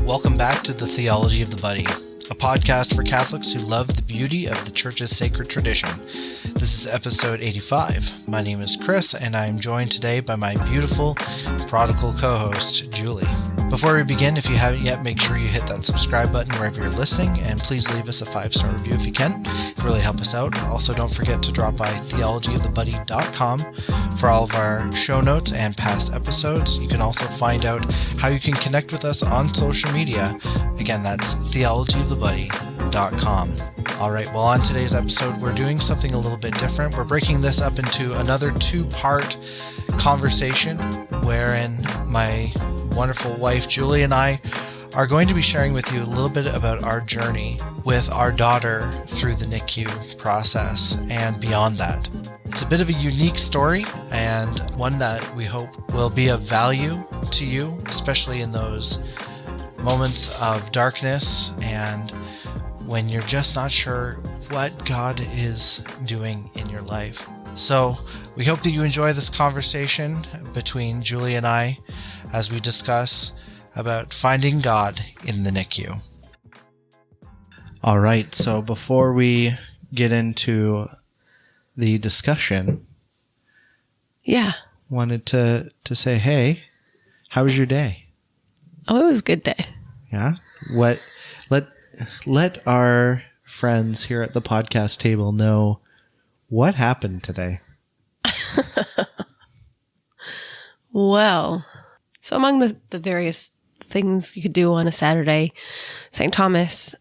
Welcome back to the Theology of the Buddy, a podcast for Catholics who love the beauty of the Church's sacred tradition. This is episode 85. My name is Chris, and I am joined today by my beautiful, prodigal co-host, Julie. Before we begin, if you haven't yet, make sure you hit that subscribe button wherever you're listening, and please leave us a 5-star review if you can. It really helps us out. Also, don't forget to drop by theologyofthebuddy.com for all of our show notes and past episodes. You can also find out how you can connect with us on social media. Again, that's theologyofthebuddy.com. All right, well, on today's episode, we're doing something a little bit different. We're breaking this up into another 2-part conversation wherein my wonderful wife, Julie, and I are going to be sharing with you a little bit about our journey with our daughter through the NICU process and beyond that. It's a bit of a unique story and one that we hope will be of value to you, especially in those moments of darkness and when you're just not sure what God is doing in your life. So we hope that you enjoy this conversation between Julie and I as we discuss about finding God in the NICU. All right, so before we get into the discussion, wanted to say, hey, how was your day? Oh, it was a good day. Yeah? Let our friends here at the podcast table know what happened today. Well, so among the various things you could do on a Saturday, St. Thomas,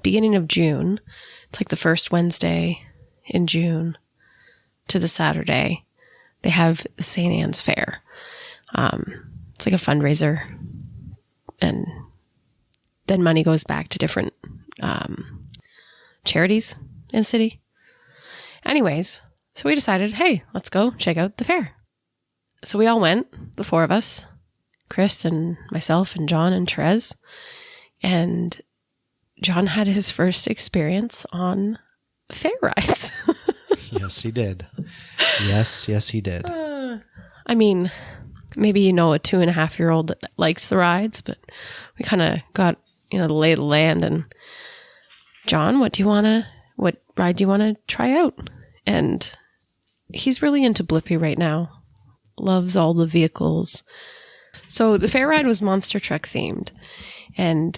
beginning of June, it's like the first Wednesday in June to the Saturday, they have St. Anne's Fair. It's like a fundraiser, and then money goes back to different charities in the city. Anyways, so we decided, hey, let's go check out the fair. So we all went, the 4 of us, Chris and myself and John and Therese. And John had his first experience on fair rides. Yes, he did. Yes, he did. I mean, maybe a 2.5-year-old that likes the rides, but we kind of got, the lay of the land. And John, what ride do you want to try out? And he's really into Blippi right now. Loves all the vehicles. So the fair ride was monster truck themed, and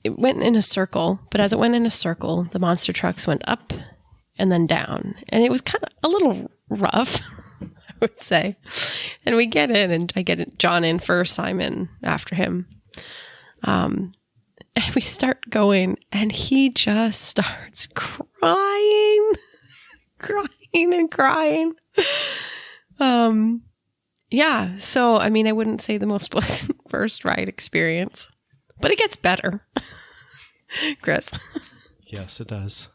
it went in a circle, but as it went in a circle, the monster trucks went up and then down, and it was kind of a little rough, I would say. And we get in, and I get John in first, I'm in after him. And we start going, and he just starts crying. So, I mean, I wouldn't say the most pleasant first ride experience, but it gets better. Chris. Yes, it does.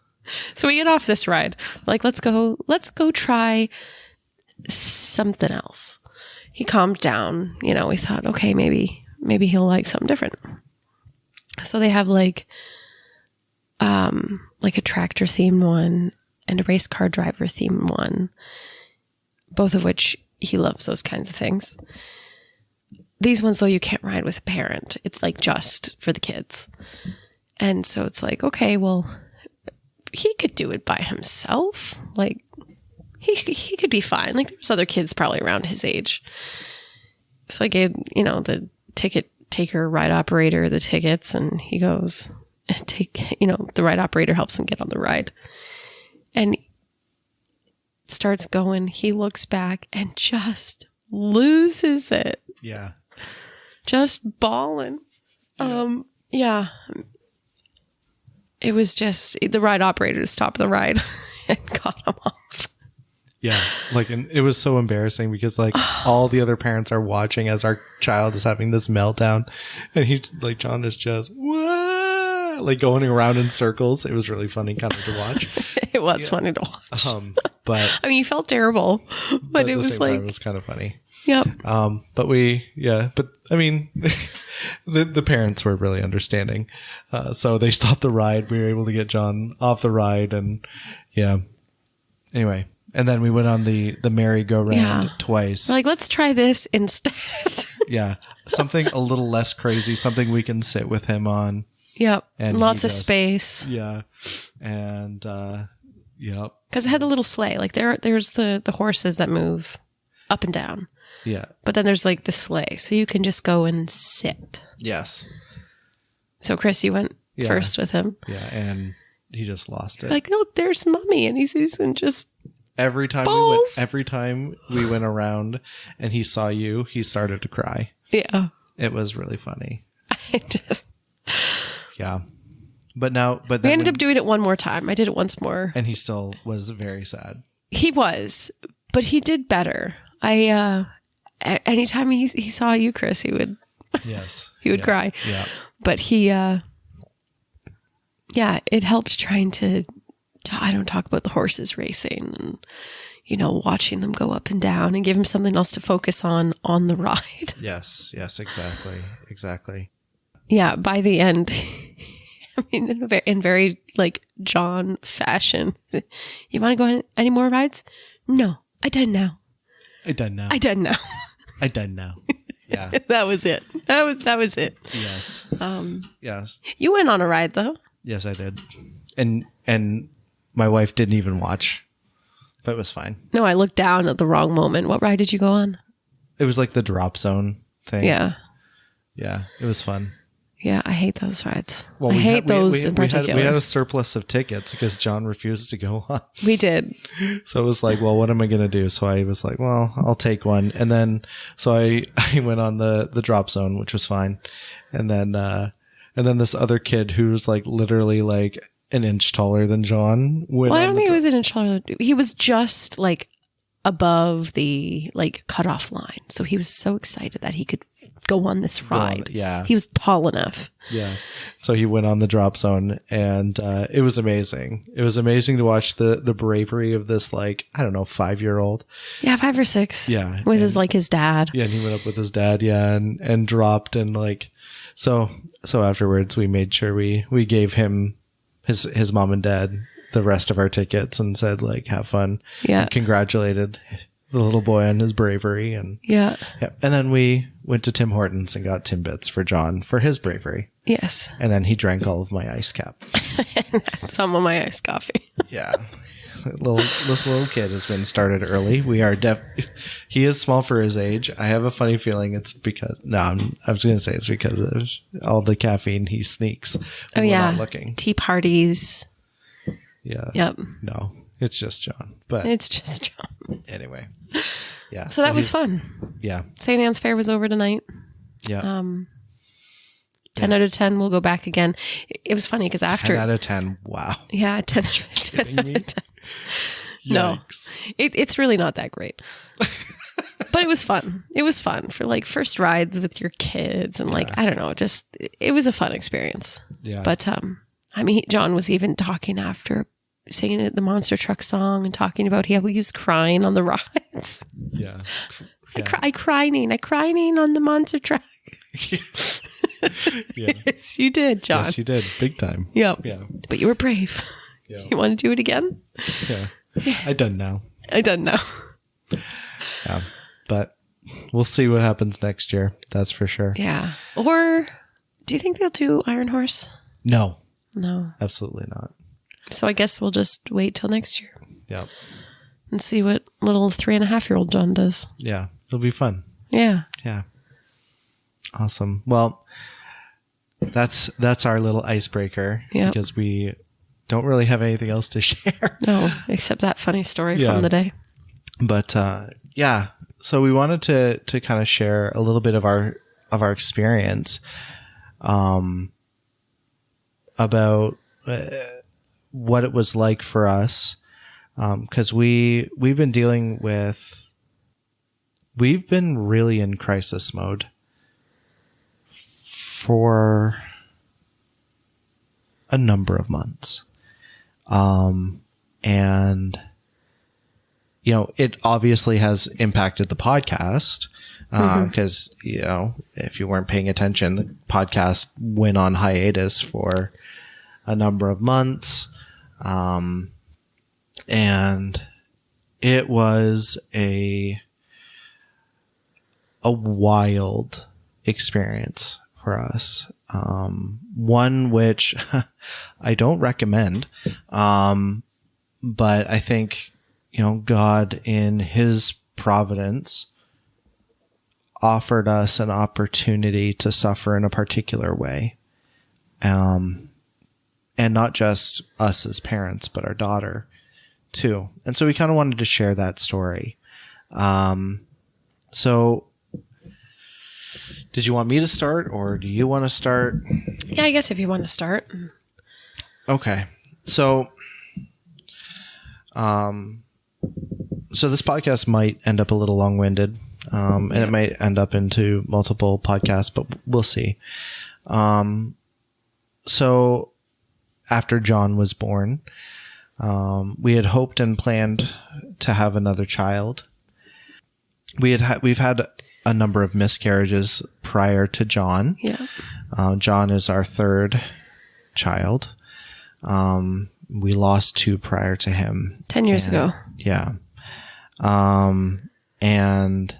So we get off this ride. Like, let's go try something else. He calmed down. We thought, okay, maybe he'll like something different. So they have like a tractor themed one and a race car driver themed one, both of which he loves those kinds of things. These ones, though, you can't ride with a parent. It's like just for the kids. And so it's like, okay, well, he could do it by himself. Like, he could be fine. Like, there's other kids probably around his age. So I gave, the ticket taker ride operator the tickets, and he goes, the ride operator helps him get on the ride. And starts going, he looks back and just loses it. Yeah. Just bawling. Yeah. It was just the ride operator stopped the ride and got him off. Yeah. And it was so embarrassing because all the other parents are watching as our child is having this meltdown, and John is just going around in circles. It was really funny kind of to watch. It was funny to watch. But I mean, you felt terrible, but it was it was kind of funny. Yep. But I mean, the parents were really understanding. So they stopped the ride. We were able to get John off the ride, and anyway. And then we went on the merry-go-round twice. We're like, let's try this instead. Yeah. Something a little less crazy, something we can sit with him on. Yep. And Lots he of just- space. Yeah. And, yep. Because it had the little sleigh. Like there's the horses that move up and down. Yeah. But then there's like the sleigh. So you can just go and sit. Yes. So Chris, you went Yeah. first with him. Yeah. And he just lost it. Like, look, there's Mummy. And he's and just, Every time Balls. we went around and he saw you, he started to cry. yeah. It was really funny. I just, Yeah. But we then ended up doing it one more time. I did it once more. and he still was very sad. He was, but he did better. Anytime he saw you, Chris, he would Yes. he would Yeah. cry. Yeah. But he, it helped trying to I don't talk about the horses racing and, watching them go up and down and give him something else to focus on the ride. Yes. Yes. Exactly. Exactly. Yeah. By the end, I mean, in very like John fashion, you want to go on any more rides? No, I done now. I done now. I done now. I done now. Yeah. That was it. That was it. Yes. Yes. You went on a ride though. Yes, I did. And my wife didn't even watch, but it was fine. No, I looked down at the wrong moment. What ride did you go on? It was like the drop zone thing. Yeah. Yeah. It was fun. Yeah, I hate those rides. Well, I hate those in particular. We had a surplus of tickets because John refused to go on. We did. So it was like, well, what am I going to do? So I was like, well, I'll take one. And then, so I went on the drop zone, which was fine. And then this other kid who was like literally like an inch taller than John. Well, I don't think he was an inch taller. He was just like above the like cutoff line. So he was so excited that he could go on this ride. Yeah. He was tall enough. Yeah. So he went on the drop zone and it was amazing. It was amazing to watch the bravery of this, like, I don't know, 5-year-old. Yeah, 5 or 6. Yeah. With his dad. Yeah. And he went up with his dad. Yeah. And dropped and like, so afterwards we made sure we gave him his mom and dad the rest of our tickets and said like, have fun. Yeah. And congratulated the little boy on his bravery. And Yeah. yeah. And then we went to Tim Hortons and got Timbits for John for his bravery. Yes. And then he drank all of my ice cap. Some of my iced coffee. Yeah. This little kid has been started early. We are he is small for his age. I have a funny feeling it's because I was going to say it's because of all the caffeine he sneaks when we're not looking. Tea parties. Yeah. Yep. No, it's just John. But It's just John. anyway. Yeah. So that was he's- fun. Yeah. St. Anne's Fair was over tonight. Yeah. 10 out of 10. We'll go back again. It was funny because after 10 out of 10. Wow. Yeah, 10 out of 10. Kidding me? No. Yikes. It's really not that great. But it was fun. It was fun for like first rides with your kids and like, I don't know, just it was a fun experience. Yeah. But I mean, John was even talking after singing the Monster Truck song and talking about how he was crying on the rides. Yeah. I crying on the Monster Truck. Yeah. Yes, you did, John. Yes, you did. Big time. Yep. Yeah. But you were brave. Yeah. You want to do it again? Yeah. I done now. I don't know. Yeah. But we'll see what happens next year. That's for sure. Yeah. Or do you think they'll do Iron Horse? No, No. absolutely not. So I guess we'll just wait till next year Yep. and see what little 3.5-year-old John does. Yeah. It'll be fun. Yeah. Yeah. Awesome. Well, that's our little icebreaker Yep. because we don't really have anything else to share. No, except that funny story Yeah. from the day. But yeah, so we wanted to kind of share a little bit of our experience about what it was like for us because we've been really in crisis mode for a number of months. And it obviously has impacted the podcast because, if you weren't paying attention, the podcast went on hiatus for a number of months. And it was a a wild experience for us. One which I don't recommend. But I think, God in his providence offered us an opportunity to suffer in a particular way. And not just us as parents, but our daughter too. And so we kind of wanted to share that story. So did you want me to start or do you want to start? Yeah, I guess if you want to start. Okay. So this podcast might end up a little long-winded, and it might end up into multiple podcasts, but we'll see. So after John was born, we had hoped and planned to have another child. We've had a number of miscarriages prior to John. Yeah. John is our third child. We lost 2 prior to him. 10 years ago. Yeah. And,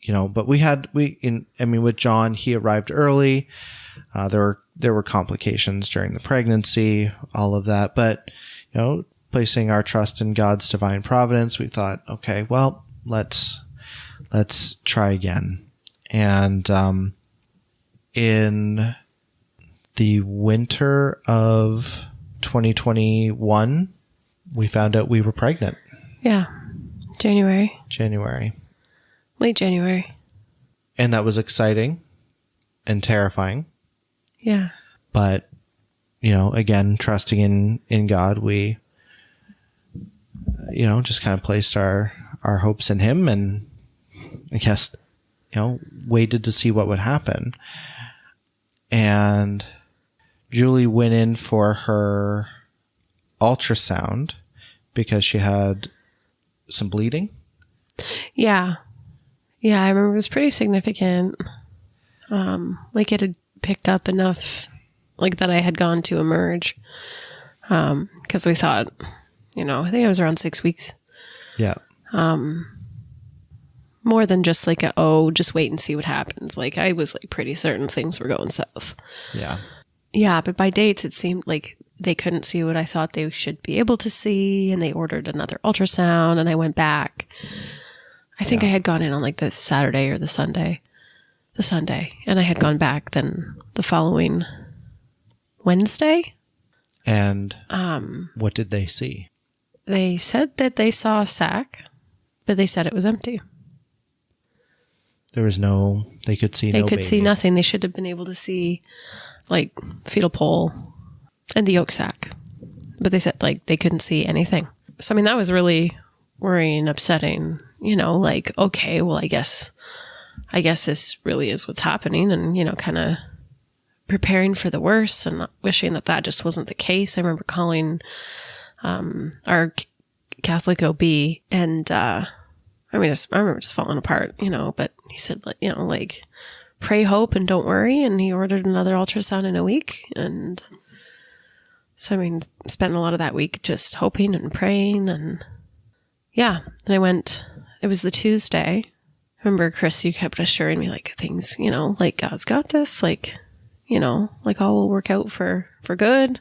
but with John, he arrived early. There were complications during the pregnancy, all of that. But, placing our trust in God's divine providence, we thought, okay, well, let's try again. And, in the winter of 2021, we found out we were pregnant. Yeah. January. Late January. And that was exciting and terrifying. Yeah. But, again, trusting in God, we, just kind of placed our hopes in him and I guess, waited to see what would happen. And Julie went in for her ultrasound because she had some bleeding. Yeah. Yeah, I remember it was pretty significant. It had picked up enough, that I had gone to emerge. Because we thought, I think it was around 6 weeks. Yeah. More than just just wait and see what happens. I was pretty certain things were going south. Yeah. Yeah, but by dates, it seemed like they couldn't see what I thought they should be able to see, and they ordered another ultrasound, and I went back. I think I had gone in on the Saturday or the Sunday, and I had gone back then the following Wednesday. And what did they see? They said that they saw a sac, but they said it was empty. There was they could see no baby. They could see nothing. They should have been able to see fetal pole and the yolk sac, but they said they couldn't see anything. So that was really worrying, upsetting. Okay, well, I guess this really is what's happening, and kind of preparing for the worst and not wishing that just wasn't the case. I remember calling our Catholic OB, and I remember just falling apart, but he said, pray, hope, and don't worry. And he ordered another ultrasound in a week. And so, spent a lot of that week just hoping and praying. And yeah, and I went, it was the Tuesday. I remember, Chris, you kept assuring me, things, God's got this, all will work out for good.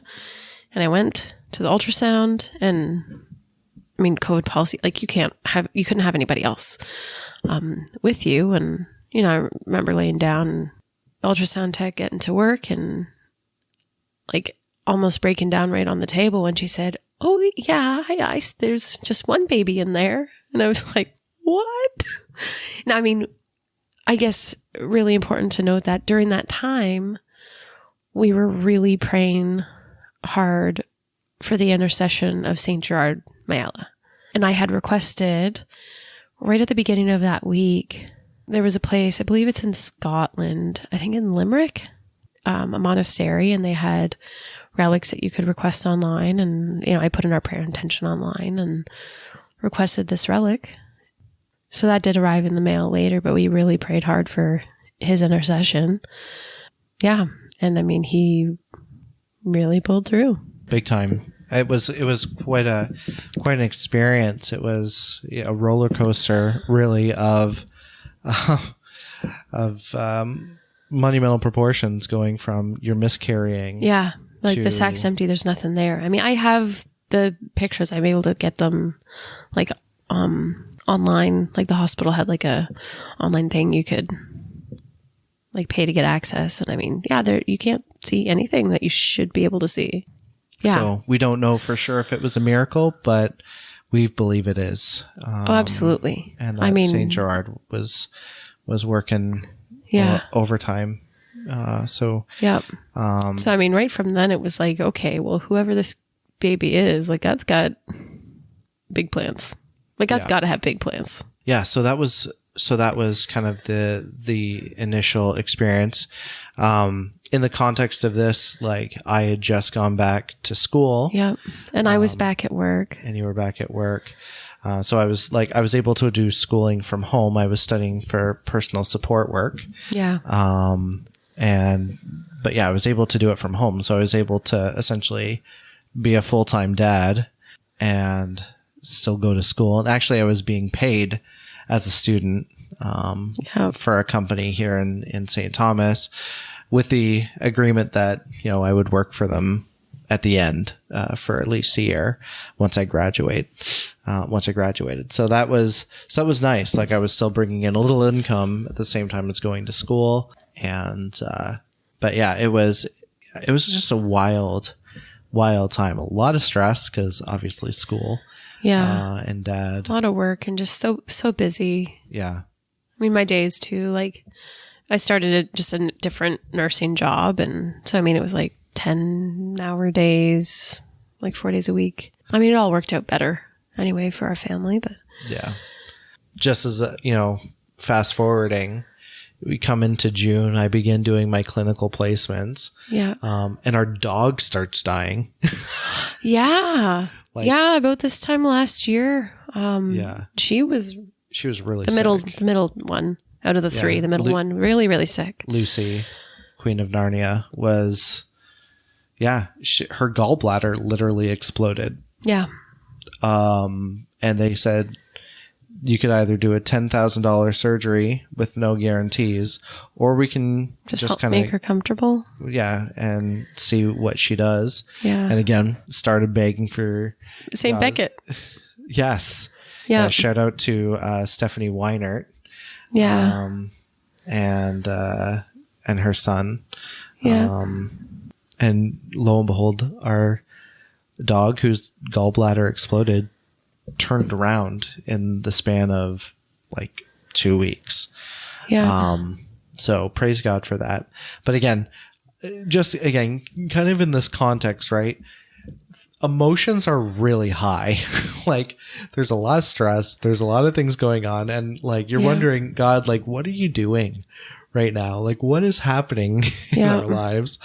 And I went to the ultrasound, and COVID policy, you couldn't have anybody else with you. And, I remember laying down, ultrasound tech getting to work and almost breaking down right on the table when she said, "Oh yeah, there's just one baby in there." And I was like, what? Now, I guess really important to note that during that time, we were really praying hard for the intercession of St. Gerard Mayala. And I had requested right at the beginning of that week, there was a place, I believe it's in Scotland, I think in Limerick, a monastery, and they had relics that you could request online. And, I put in our prayer intention online and requested this relic. So that did arrive in the mail later, but we really prayed hard for his intercession. Yeah. And he really pulled through. Big time. It was quite an experience. It was a roller coaster, really, of of monumental proportions, going from you're miscarrying. Yeah. Like to- the sack's empty. There's nothing there. I mean, I have the pictures. I'm able to get them like online. Like the hospital had like a online thing you could like pay to get access. And I mean, yeah, there you can't see anything that you should be able to see. Yeah. So we don't know for sure if it was a miracle, but we believe it is. Oh, absolutely. And that I mean, St. Gerard was working yeah. overtime. So Yep. So, I mean, right from then it was like, okay, well, whoever this baby is, like God's got big plans. Like God's got to have big plans. yeah, so that was kind of the initial experience. In the context of this, like I had just gone back to school. Yep. And I was back at work. And you were back at work. So I was able to do schooling from home. I was studying for personal support work. Yeah. But yeah, I was able to do it from home. So I was able to essentially be a full-time dad and still go to school. And actually I was being paid as a student, for a company here in St. Thomas, with the agreement that, you know, I would work for them at the end, for at least a year once I graduated. So that was nice. Like I was still bringing in a little income at the same time as going to school. And, but yeah, it was just a wild time. A lot of stress because obviously school, and dad. A lot of work and just so busy. Yeah. I mean, my days too, like I started just a different nursing job. And so, I mean, it was like 10-hour days, like 4 days a week. I mean, it all worked out better anyway for our family, but yeah. Just as, fast forwarding, we come into June, I begin doing my clinical placements. yeah. And our dog starts dying. Yeah. Like- yeah. About this time last year. Yeah. She was She was really the sick. middle one out of the Yeah. three, the middle one, really, really sick. Lucy, Queen of Narnia, was, her gallbladder literally exploded. Yeah. And they said you could either do a $10,000 surgery with no guarantees, or we can Just just help kind make her of, comfortable. and see what she does. Yeah. And again, started begging for, St. Beckett. yes. Yeah. Shout out to Stephanie Weinert. Yeah. And her son. Yeah. And lo and behold, our dog, whose gallbladder exploded, turned around in the span of like 2 weeks. Yeah. So praise God for that. But again, kind of in this context, right? Emotions are really high. Like there's a lot of stress. There's a lot of things going on. And like, you're wondering, God, like, what are you doing right now? Like what is happening in our lives?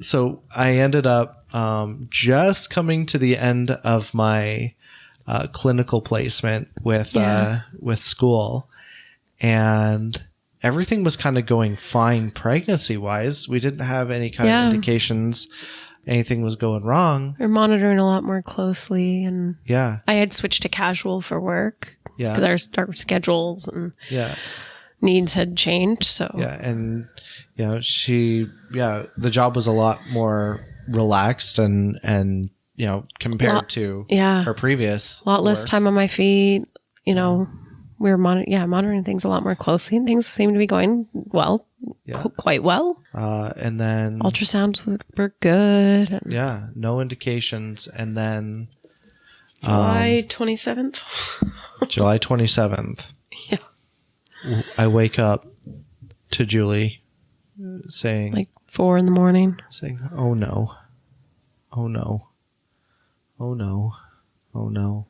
So I ended up, just coming to the end of my, clinical placement with school, and everything was kind of going fine pregnancy wise. We didn't have any kind of indications anything was going wrong. We're monitoring a lot more closely, and Yeah. I had switched to casual for work Yeah. because our schedules and Yeah. needs had changed. So Yeah. And, the job was a lot more relaxed and compared to her previous. a lot less work. time on my feet. We were monitoring things a lot more closely, and things seemed to be going well, quite well. And then Ultrasounds were good. And no indications. And then July 27th. July 27th, I wake up to Julie saying, Like 4 a.m. oh no, oh no, oh no, oh no.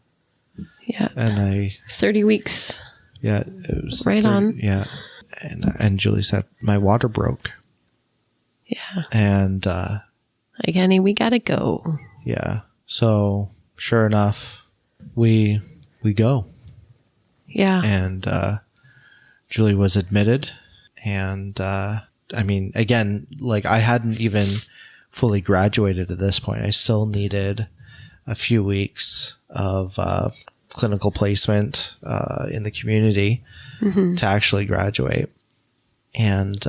Yeah. And 30 weeks. it was Right on. Yeah. And Julie said, my water broke. Yeah. And, Like, honey, we gotta go. yeah. So sure enough, we go. Yeah. And, Julie was admitted. And, again, like I hadn't even fully graduated at this point. I still needed a few weeks of, clinical placement in the community to actually graduate. And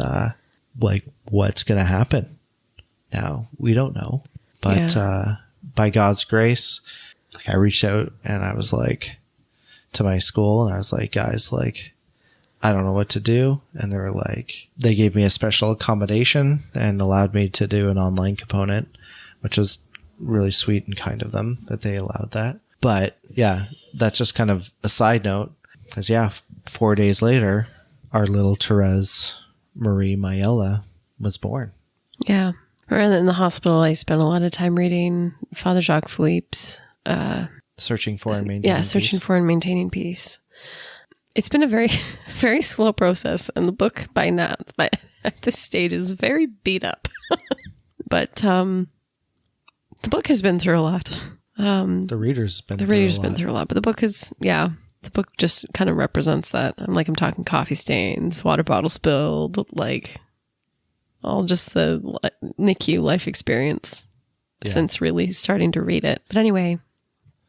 like, what's going to happen now? We don't know. But by God's grace, like, I reached out and I was like, to my school, and I was like, guys, like, I don't know what to do. And they were like, they gave me a special accommodation and allowed me to do an online component, which was really sweet and kind of them that they allowed that. But yeah, that's just kind of a side note, because 4 days later, our little Therese Marie Mayella was born. Yeah. Rather than the hospital, I spent a lot of time reading Father Jacques Philippe's Searching for and Maintaining Peace. Searching for and Maintaining Peace. It's been a very, very slow process, and the book by now, at this stage, is very beat up. But the book has been through a lot. The reader's been through a lot, but the book is, the book just kind of represents that. I'm talking coffee stains, water bottle spilled, like all just the NICU life experience since really starting to read it. But anyway,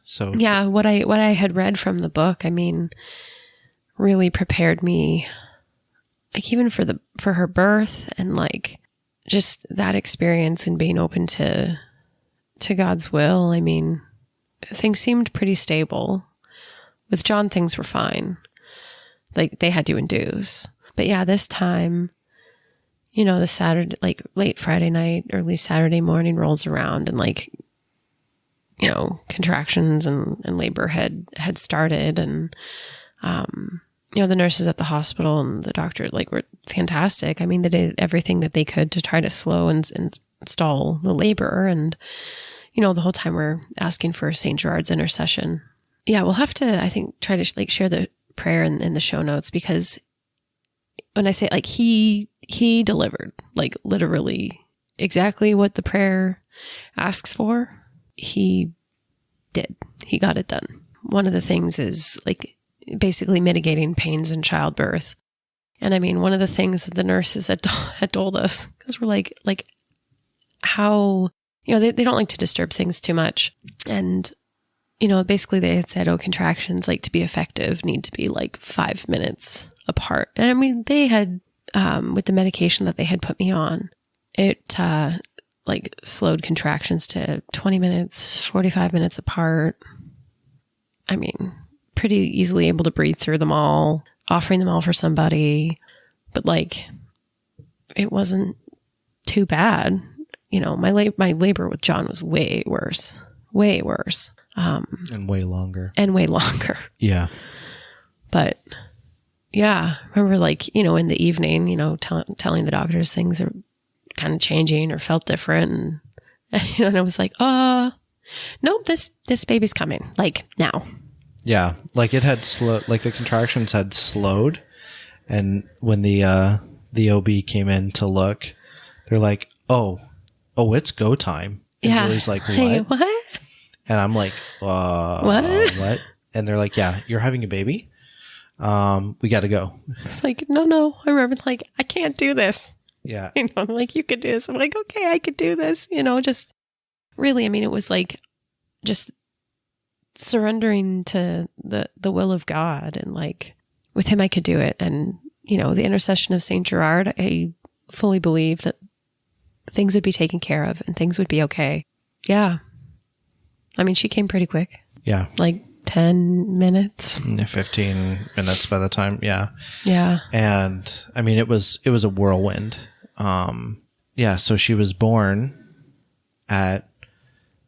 so what I had read from the book, I mean, really prepared me, like, even for her birth, and like just that experience and being open to God's will. I mean, things seemed pretty stable. With John, things were fine. Like, they had to induce. But this time, the Saturday, like late Friday night, early Saturday morning rolls around, and like, contractions and labor had started, and the nurses at the hospital and the doctor, like, were fantastic. I mean, they did everything that they could to try to slow and stall the labor. And, the whole time we're asking for St. Gerard's intercession. Yeah, we'll have to, I think, try to like share the prayer in the show notes, because when I say, like, he delivered, like, literally exactly what the prayer asks for, he did. He got it done. One of the things is, like, basically mitigating pains in childbirth. And I mean, one of the things that the nurses had told us, because we're like how, they don't like to disturb things too much. And, basically they had said, contractions, like, to be effective, need to be like 5 minutes apart. And I mean, they had, with the medication that they had put me on, it, like, slowed contractions to 20 minutes, 45 minutes apart. I mean, pretty easily able to breathe through them all, offering them all for somebody. But, like, it wasn't too bad. My labor with John was way worse. And way longer. Yeah. But remember, like, in the evening, telling the doctors things are kind of changing or felt different. And I was like, nope, this baby's coming, like, now. Yeah. Like, it had like the contractions had slowed. And when the OB came in to look, they're like, oh, it's go time. And Julie's like, what? Hey, what? And I'm like, what? And they're like, yeah, you're having a baby. We got to go. It's like, no. I remember, like, I can't do this. Yeah. Like, you could do this. I'm like, okay, I could do this. Just really, I mean, it was like just surrendering to the will of God, and like with him, I could do it. And, the intercession of St. Gerard, I fully believe that things would be taken care of and things would be okay. Yeah. I mean, she came pretty quick. Yeah. Like 10 minutes. 15 minutes by the time. Yeah. Yeah. And I mean, it was a whirlwind. So she was born at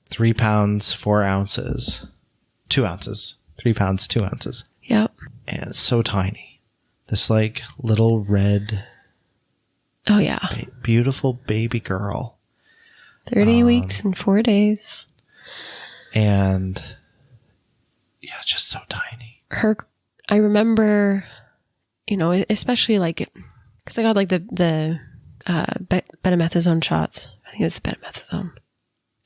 3 pounds, 4 ounces, 2 ounces, 3 pounds, 2 ounces. Yep. And it's so tiny. This like little red. Oh yeah. Beautiful baby girl. 30 weeks and 4 days. And just so tiny. I remember, especially like, because I got like the betamethasone shots. I think it was the betamethasone.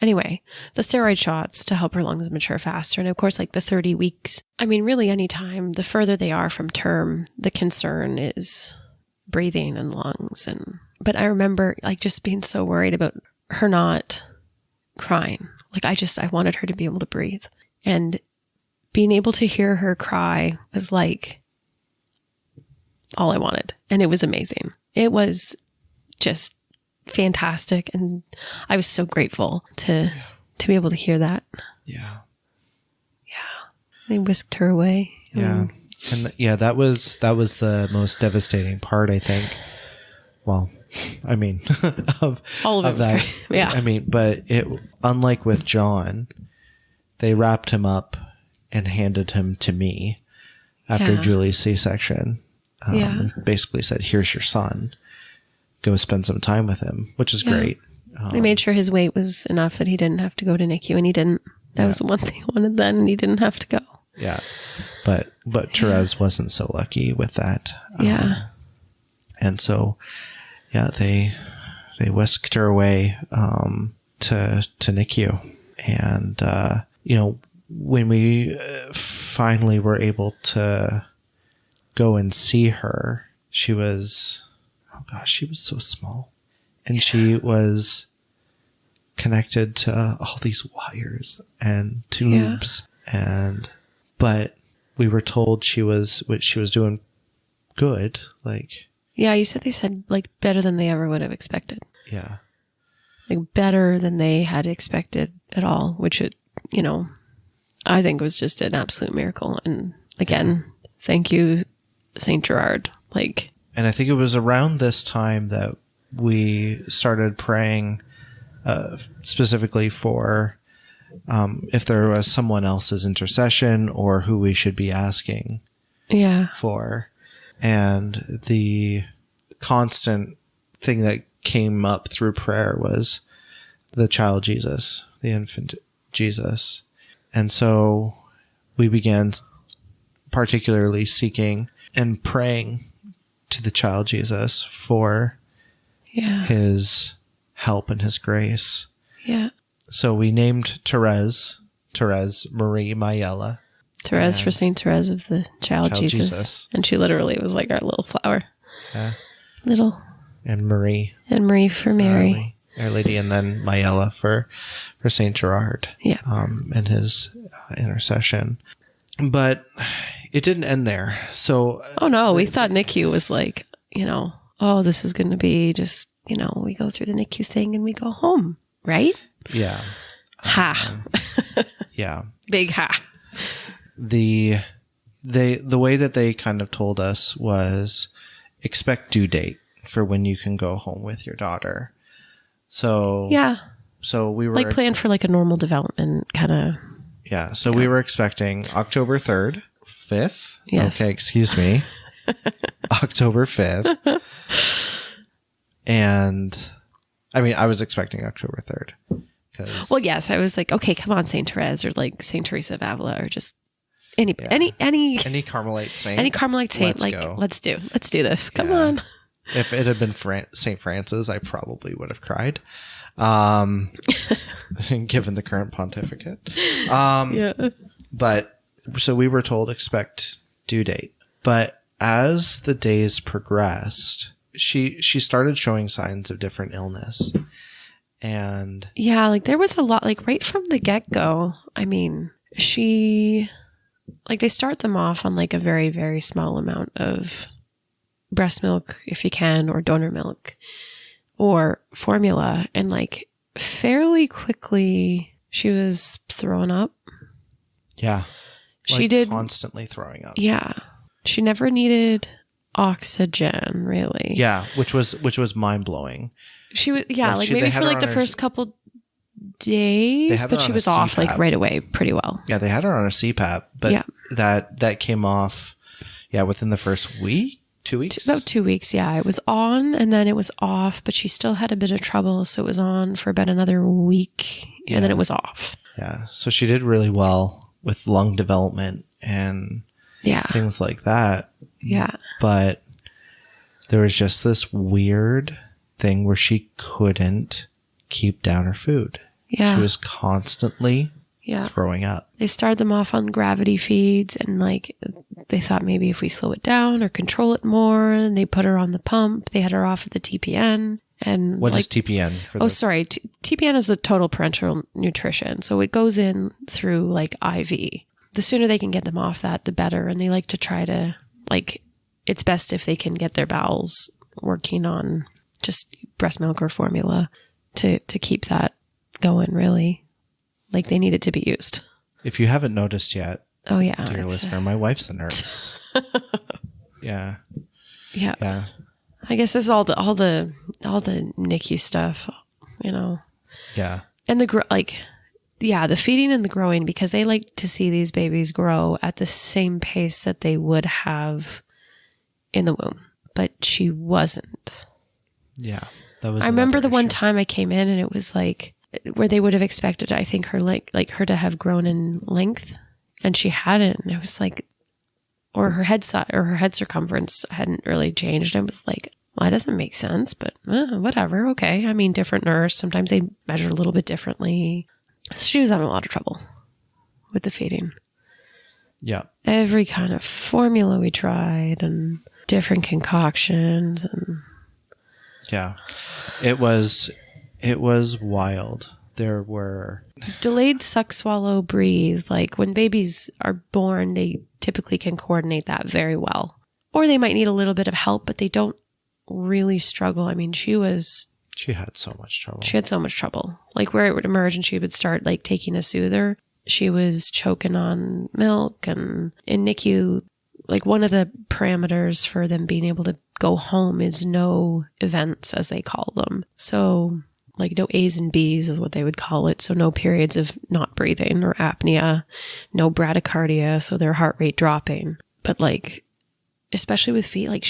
Anyway, the steroid shots to help her lungs mature faster. And of course, like the 30 weeks, I mean, really any time, the further they are from term, the concern is breathing and lungs. But I remember like just being so worried about her not crying. Like I wanted her to be able to breathe. And being able to hear her cry was like all I wanted. And it was amazing. It was just fantastic. And I was so grateful to be able to hear that. Yeah. They whisked her away. Yeah. And that was the most devastating part, I think. Well, I mean, of All of it was that. great. Yeah. I mean, but unlike with John, they wrapped him up and handed him to me after Julie's C-section. And basically said, here's your son. Go spend some time with him, which is great. They made sure his weight was enough that he didn't have to go to NICU, and he didn't. That was the one thing I wanted then, and he didn't have to go. Yeah. But Therese wasn't so lucky with that. And so, they whisked her away to NICU. And, when we finally were able to go and see her, she was so small. And she was connected to all these wires and tubes. But we were told she was doing good. Like, yeah, they said like better than they ever would have expected. Yeah. Like better than they had expected at all, which I think was just an absolute miracle. And again, thank you, St. Gerard. And I think it was around this time that we started praying specifically for if there was someone else's intercession or who we should be asking for. And the constant thing that came up through prayer was the child Jesus, the infant Jesus. And so we began particularly seeking and praying to the child Jesus for his help and his grace. Yeah. So we named Therese Marie Mayella. Therese for St. Therese of the Child Jesus. And she literally was like our little flower. Yeah. Little. And Marie. And Marie for Mary. Our Lady. And then Mayella for St. Gerard. Yeah. And his intercession. But it didn't end there. So. Oh, no. We thought NICU was like, this is going to be just, we go through the NICU thing and we go home. Right? Yeah. Ha. Yeah. Big ha. The way that they kind of told us was expect due date for when you can go home with your daughter. So we were plan for a normal development kind of. Yeah. So we were expecting October 3rd, 5th. Yes. Okay. Excuse me. October 5th. And I mean, I was expecting October 3rd. Well, yes, I was like, okay, come on, St. Therese or St. Teresa of Avila or just any Carmelite saint. Any Carmelite saint. Let's do this. Come on. If it had been St. Francis, I probably would have cried. Given the current pontificate. But so we were told expect due date. But as the days progressed, she started showing signs of different illness. And there was a lot, right from the get-go. I mean, they start them off on a very, very small amount of breast milk, if you can, or donor milk or formula. And fairly quickly she was throwing up. Yeah. She did constantly throwing up. Yeah. She never needed oxygen, really. Yeah. Which was mind blowing. She was, maybe for the first couple days, but she was off right away pretty well. Yeah, they had her on a CPAP, but that came off, within the first week, 2 weeks? About 2 weeks, yeah. It was on and then it was off, but she still had a bit of trouble, so it was on for about another week and then it was off. Yeah, so she did really well with lung development and things like that. Yeah. But there was just this weird thing where she couldn't keep down her food. Yeah. She was constantly throwing up. They started them off on gravity feeds and they thought maybe if we slow it down or control it more, and they put her on the pump. They had her off at the TPN. And what is TPN? TPN is the total parenteral nutrition. So it goes in through IV. the sooner they can get them off that, the better. And they like to try to, like, it's best if they can get their bowels working on just breast milk or formula to keep that going, really. Like, they need it to be used. If you haven't noticed yet, oh yeah, dear listener, my wife's a nurse. Yeah. I guess it's all the NICU stuff, you know. Yeah. And the feeding and the growing, because they like to see these babies grow at the same pace that they would have in the womb, but she wasn't. Yeah. That was. I remember the one issue. time I came in and it was like where they would have expected, I think, her like her to have grown in length, and she hadn't. And it was like, or her head size or her head circumference hadn't really changed. And it was like, well, that doesn't make sense, but whatever. Okay. I mean, different nurse. Sometimes they measure a little bit differently. So she was having a lot of trouble with the feeding. Yeah. Every kind of formula we tried and different concoctions and yeah, it was wild. There were delayed suck, swallow, breathe. Like when babies are born, they typically can coordinate that very well, or they might need a little bit of help, but they don't really struggle. I mean, she had so much trouble. Like where it would emerge and she would start like taking a soother, she was choking on milk. And in NICU, like one of the parameters for them being able to go home is no events, as they call them. So like no A's and B's is what they would call it. So no periods of not breathing or apnea, no bradycardia, so their heart rate dropping. But like, especially with feet, like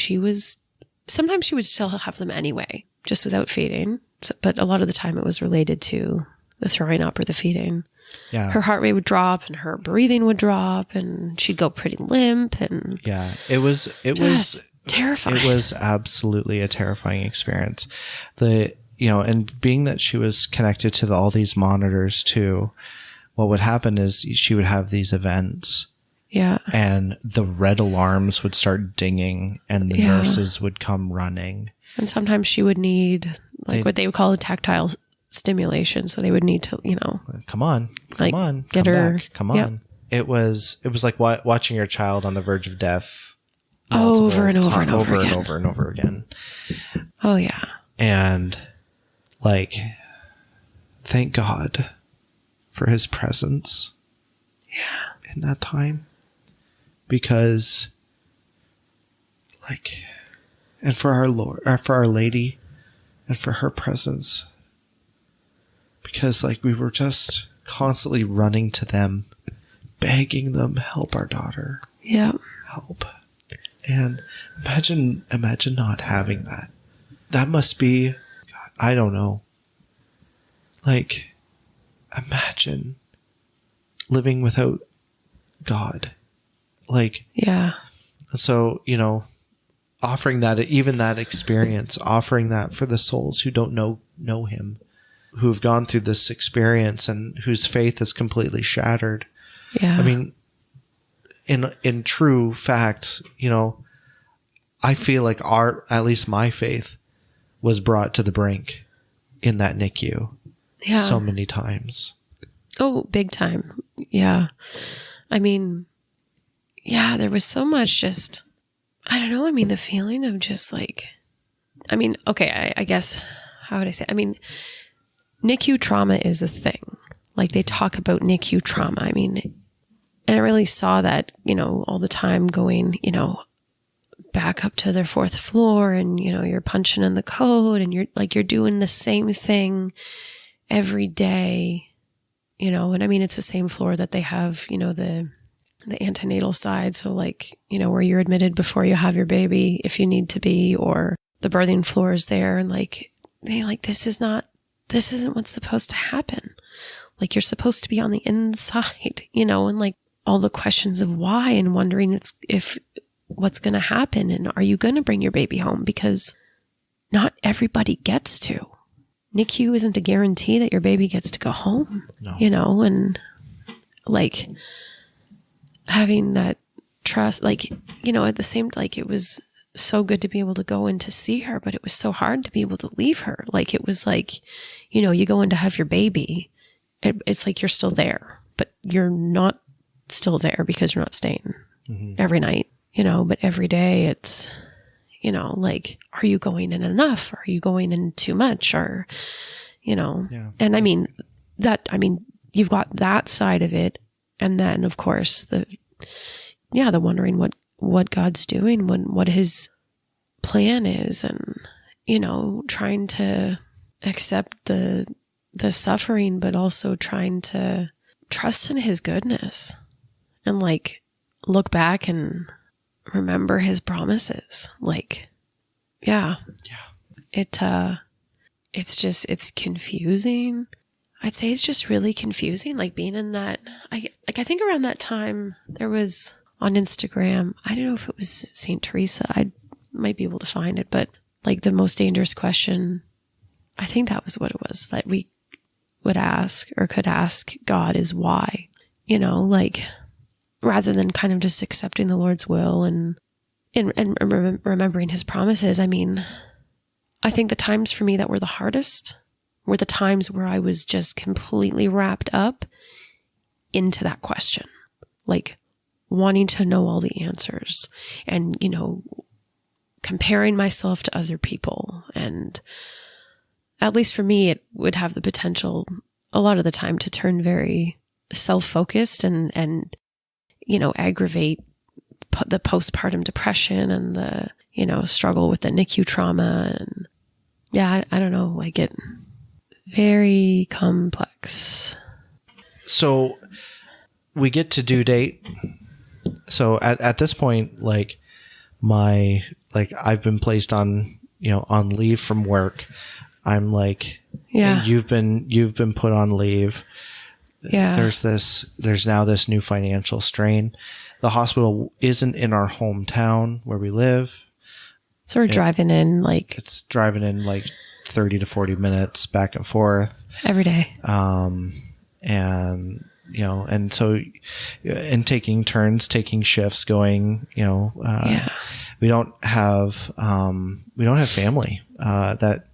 sometimes she would still have them anyway, just without feeding. So, but a lot of the time it was related to the throwing up or the feeding. Yeah. Her heart rate would drop and her breathing would drop and she'd go pretty limp. And yeah, it was terrifying. It was absolutely a terrifying experience. And being that she was connected to all these monitors too, what would happen is she would have these events. Yeah. And the red alarms would start dinging and the nurses would come running. And sometimes she would need what they would call a tactile stimulation. So they would need to, come on, get come her back, come on. Yep. It was like watching your child on the verge of death. Over and over again. Oh yeah. And like, thank God for his presence. Yeah. In that time. Because like, and for our Lord, for Our Lady, and for her presence. Because like we were just constantly running to them, begging them, help our daughter. Yeah. Help. And imagine not having that. That must be, God, I don't know. Like, imagine living without God. Like, yeah. So, offering that, even that experience, offering that for the souls who don't know him, who've gone through this experience and whose faith is completely shattered. Yeah. I mean, in true fact, I feel like at least my faith was brought to the brink in that NICU so many times. Oh, big time. Yeah. I mean, yeah, there was so much just, I don't know. I mean, the feeling of just like, I mean, okay, I guess, how would I say? I mean, NICU trauma is a thing. Like they talk about NICU trauma. I mean, and I really saw that, all the time going, back up to their fourth floor and, you're punching in the code and you're doing the same thing every day, and I mean, it's the same floor that they have, the antenatal side. So like, where you're admitted before you have your baby, if you need to be, or the birthing floor is there. And like, this isn't what's supposed to happen. Like you're supposed to be on the inside, and like all the questions of why and wondering if what's going to happen. And are you going to bring your baby home? Because not everybody gets to. NICU isn't a guarantee that your baby gets to go home, and like having that trust, like, at the same, like it was so good to be able to go in to see her, but it was so hard to be able to leave her. Like, it was like, you go in to have your baby. It's like you're still there, but you're not still there because you're not staying every night, but every day it's, like, are you going in enough? Are you going in too much? Or, and you've got that side of it. And then of course the wondering what God's doing, what his plan is, and, trying to accept the suffering, but also trying to trust in his goodness and like look back and remember his promises. Like, it's confusing. I'd say it's just really confusing. Like being in that, I think around that time there was on Instagram, I don't know if it was St. Teresa. I might be able to find it, but like the most dangerous question, I think that was what it was, that we would ask or could ask God is why, like rather than kind of just accepting the Lord's will and remembering his promises. I mean, I think the times for me that were the hardest were the times where I was just completely wrapped up into that question, like wanting to know all the answers and, comparing myself to other people. And at least for me, it would have the potential a lot of the time to turn very self-focused and aggravate the postpartum depression and the, struggle with the NICU trauma. And I don't know, I get very complex. So we get to due date. So at this point, like I've been placed on, on leave from work. I'm like, you've been put on leave. Yeah. There's now this new financial strain. The hospital isn't in our hometown where we live. So we're driving in it's driving in like 30 to 40 minutes back and forth every day. And so, and taking turns, taking shifts, going, we don't have family, that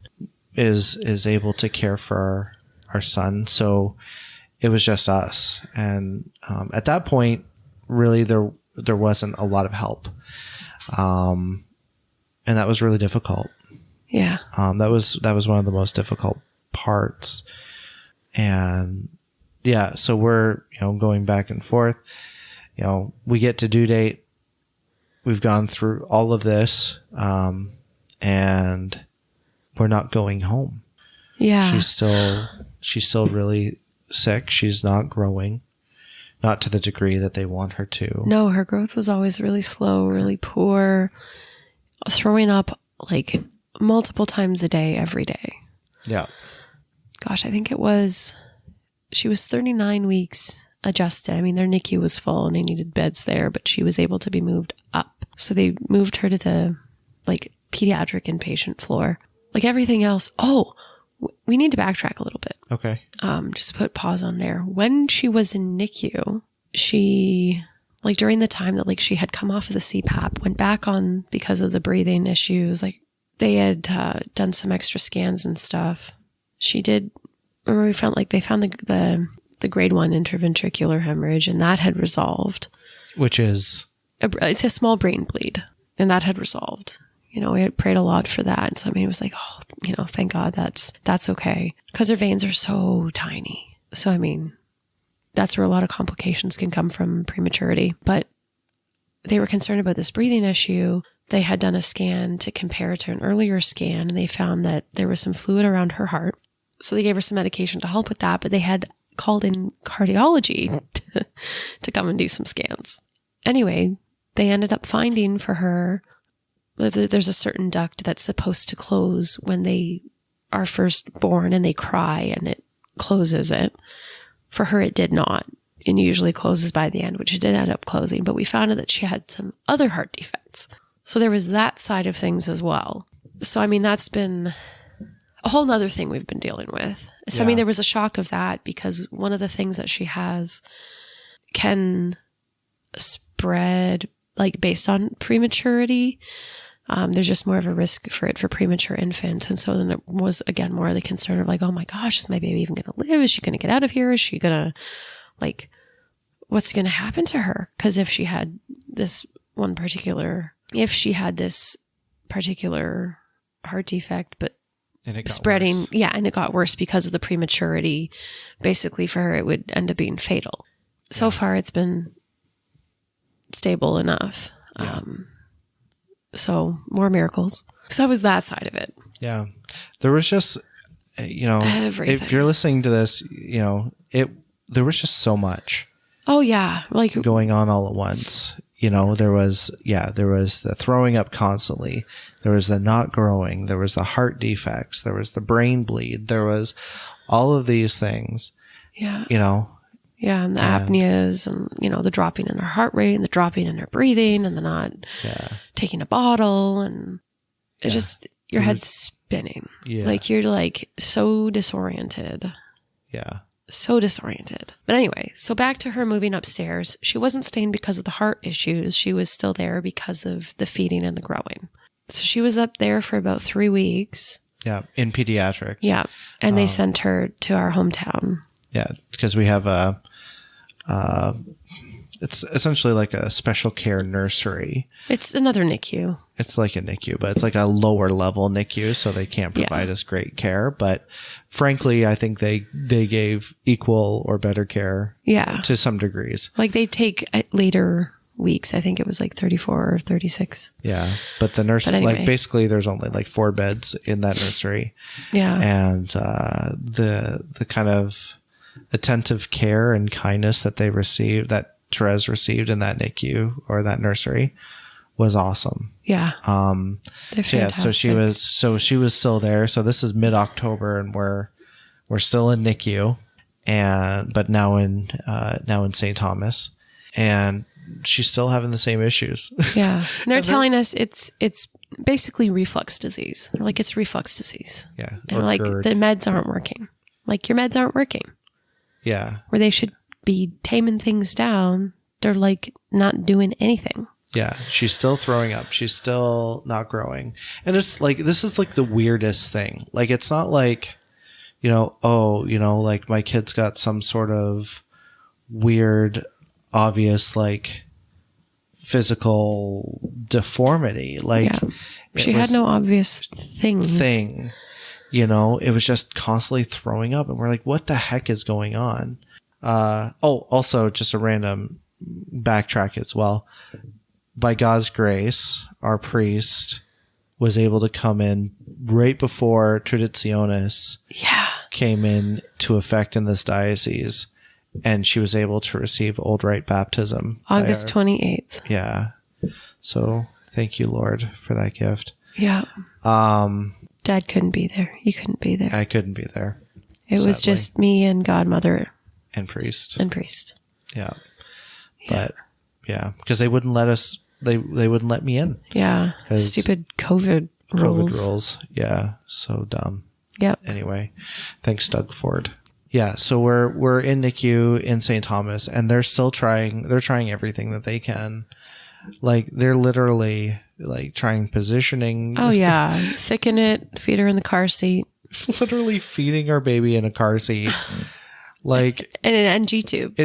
is able to care for our son. So it was just us. And, at that point, really there wasn't a lot of help. And that was really difficult. Yeah. That was one of the most difficult parts. And so we're, going back and forth, we get to due date. We've gone through all of this, and we're not going home. Yeah. She's still really sick. She's not growing, not to the degree that they want her to. No, her growth was always really slow, really poor, throwing up like multiple times a day, every day. Yeah. Gosh, I think she was 39 weeks adjusted. I mean, their NICU was full and they needed beds there, but she was able to be moved up. So they moved her to the pediatric inpatient floor. Like everything else. Oh, we need to backtrack a little bit. Okay. Just put pause on there. When she was in NICU, she, during the time that she had come off of the CPAP, went back on because of the breathing issues. They had done some extra scans and stuff. She did. Remember, they found the grade 1 interventricular hemorrhage, and that had resolved. Which is? It's a small brain bleed, and that had resolved. We had prayed a lot for that. And so, it was like, oh, thank God that's okay. Because her veins are so tiny. So, that's where a lot of complications can come from prematurity. But they were concerned about this breathing issue. They had done a scan to compare to an earlier scan, and they found that there was some fluid around her heart. So they gave her some medication to help with that, but they had called in cardiology to come and do some scans. Anyway, they ended up finding for her, there's a certain duct that's supposed to close when they are first born and they cry, and it closes it. For her, it did not. It usually closes by the end, which it did end up closing, but we found out that she had some other heart defects. So there was that side of things as well. So, that's been a whole nother thing we've been dealing with. So, there was a shock of that because one of the things that she has can spread based on prematurity. There's just more of a risk for premature infants. And so then it was, again, more of the concern of oh my gosh, is my baby even going to live? Is she going to get out of here? Is she going to what's going to happen to her? Because if she had this particular heart defect, but And it got spreading, worse. yeah, and it got worse because of the prematurity. Basically, for her, it would end up being fatal. So far, it's been stable enough. Yeah. So more miracles. So that was that side of it. Yeah. There was just, Everything. if you're listening to this, there was just so much Oh yeah, like going on all at once. There was the throwing up constantly. There was the not growing. There was the heart defects. There was the brain bleed. There was all of these things, yeah, Yeah. and the apneas, and the dropping in her heart rate, and the dropping in her breathing, and the not taking a bottle, and it's just your head's spinning. Yeah. Like you're like so disoriented. Yeah. So disoriented. But anyway, so back to her moving upstairs. She wasn't staying because of the heart issues. She was still there because of the feeding and the growing. So she was up there for about 3 weeks. Yeah. In pediatrics. Yeah. And they sent her to our hometown. Yeah. Because we have it's essentially like a special care nursery. It's another NICU. It's like a NICU, but it's like a lower level NICU, so they can't provide us great care. But frankly, I think they gave equal or better care to some degrees. Like they take later weeks. I think it was like 34 or 36. Yeah. But the nurse, anyway. like basically there's only like 4 beds in that nursery. Yeah. And the kind of attentive care and kindness that they received, that Therese received in that NICU or that nursery, was awesome. Yeah. They're fantastic. So she was still there. So this is mid-October and we're still in NICU but now in St. Thomas, and she's still having the same issues. Yeah. And they're telling us it's basically reflux disease. They're like, it's reflux disease. Yeah. And Or like GERD. the meds aren't working. Like your meds aren't working. Yeah. Where they should be taming things down, they're like not doing anything. Yeah. She's still throwing up. She's still not growing. And it's like, this is like the weirdest thing. Like, it's not like, like my kid's got some sort of weird, obvious, like physical deformity. Like she had no obvious thing. It was just constantly throwing up, and we're like, what the heck is going on? Also just a random backtrack as well. By God's grace, our priest was able to come in right before Traditionis came in to effect in this diocese, and she was able to receive Old Rite baptism. August 28th. Yeah. So thank you, Lord, for that gift. Yeah. Dad couldn't be there. You couldn't be there. I couldn't be there. It was just me and godmother and priest. Yeah. But yeah, because they wouldn't let us, they wouldn't let me in. Yeah. Stupid COVID rules. Yeah. So dumb. Yep. Anyway, thanks, Doug Ford. Yeah. So we're in NICU in St. Thomas, and they're trying everything that they can. Like they're literally like trying positioning. Oh yeah. Thicken it, feed her in the car seat. Literally feeding our baby in a car seat. Like in an NG tube.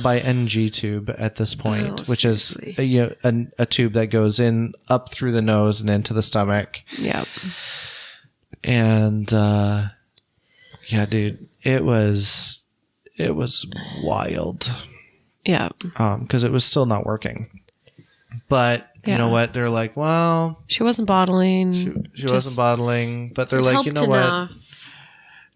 By NG tube at this point, which seriously. is a tube that goes in up through the nose and into the stomach. Yep. And dude, it was wild. Yeah. Because it was still not working. But you know what? They're like, well, she wasn't bottling. She wasn't bottling, but they're like, you know what?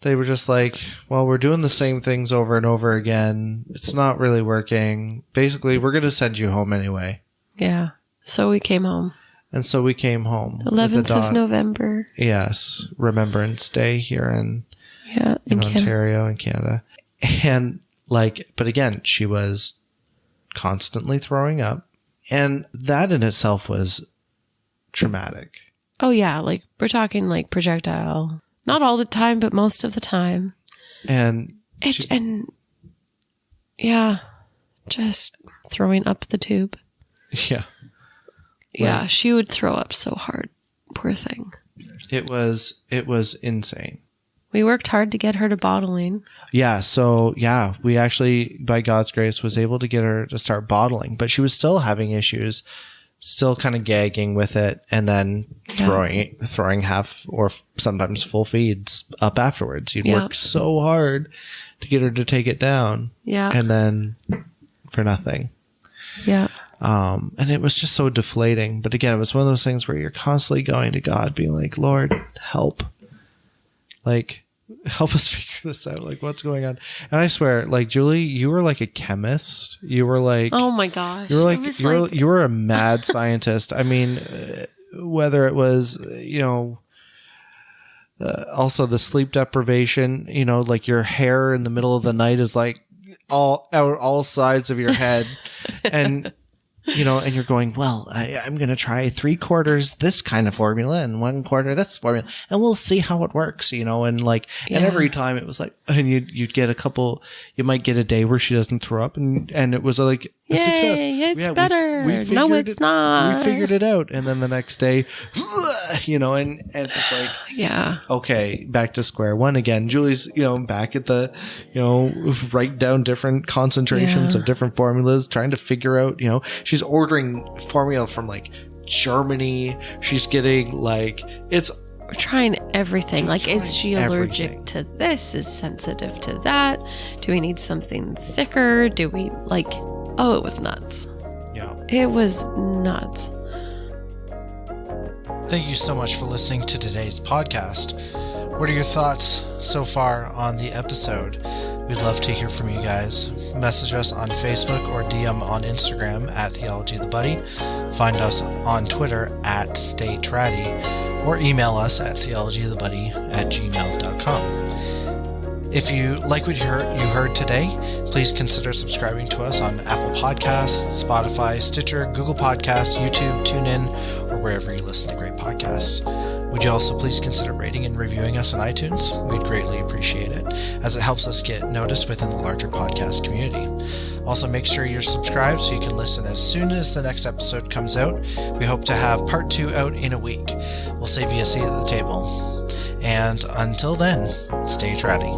They were just like, well, we're doing the same things over and over again. It's not really working. Basically, we're going to send you home anyway. Yeah. So we came home. And so we came home. 11th of November. Yes. Remembrance Day here in Ontario and Canada. And but again, she was constantly throwing up. And that in itself was traumatic. Oh, yeah. Like, we're talking like projectile. Not all the time, but most of the time. And just throwing up the tube. Yeah. Yeah, she would throw up so hard. Poor thing. It was insane. We worked hard to get her to bottling. Yeah. So yeah, we actually, by God's grace, was able to get her to start bottling, but she was still having issues, still kind of gagging with it, and then throwing half or sometimes full feeds up afterwards. You'd work so hard to get her to take it down. Yeah. And then for nothing. Yeah. And it was just so deflating. But again, it was one of those things where you're constantly going to God, being like, Lord, help. Like, help us figure this out. Like, what's going on? And I swear, like, Julie, you were like a chemist. You were like, oh my gosh. You were like, you were a mad scientist. I mean, whether it was, also the sleep deprivation, like your hair in the middle of the night is like all sides of your head. And, and you're going, well, I'm going to try 3/4 this kind of formula and 1/4 this formula, and we'll see how it works, and like, and every time it was like, and you'd get you might get a day where she doesn't throw up, and it was like a success. It's better. No, it's not. We figured it out. And then the next day, and it's just like, okay, back to square one again. Julie's, back at the, write down different concentrations of different formulas, trying to figure out, she's ordering formula from like Germany. She's getting like, we're trying everything. Like, is she allergic to this? Is sensitive to that? Do we need something thicker? Do we like, it was nuts. Yeah. It was nuts. Thank you so much for listening to today's podcast. What are your thoughts so far on the episode? We'd love to hear from you guys. Message us on Facebook or DM on Instagram at TheologyOfTheBuddy. Find us on Twitter at StayTratty, or email us at theologyofthebuddy@gmail.com. If you like what you heard today, please consider subscribing to us on Apple Podcasts, Spotify, Stitcher, Google Podcasts, YouTube, TuneIn, or wherever you listen to great podcasts. Would you also please consider rating and reviewing us on iTunes? We'd greatly appreciate it, as it helps us get noticed within the larger podcast community. Also, make sure you're subscribed so you can listen as soon as the next episode comes out. We hope to have part 2 out in a week. We'll save you a seat at the table. And until then, stay tratty.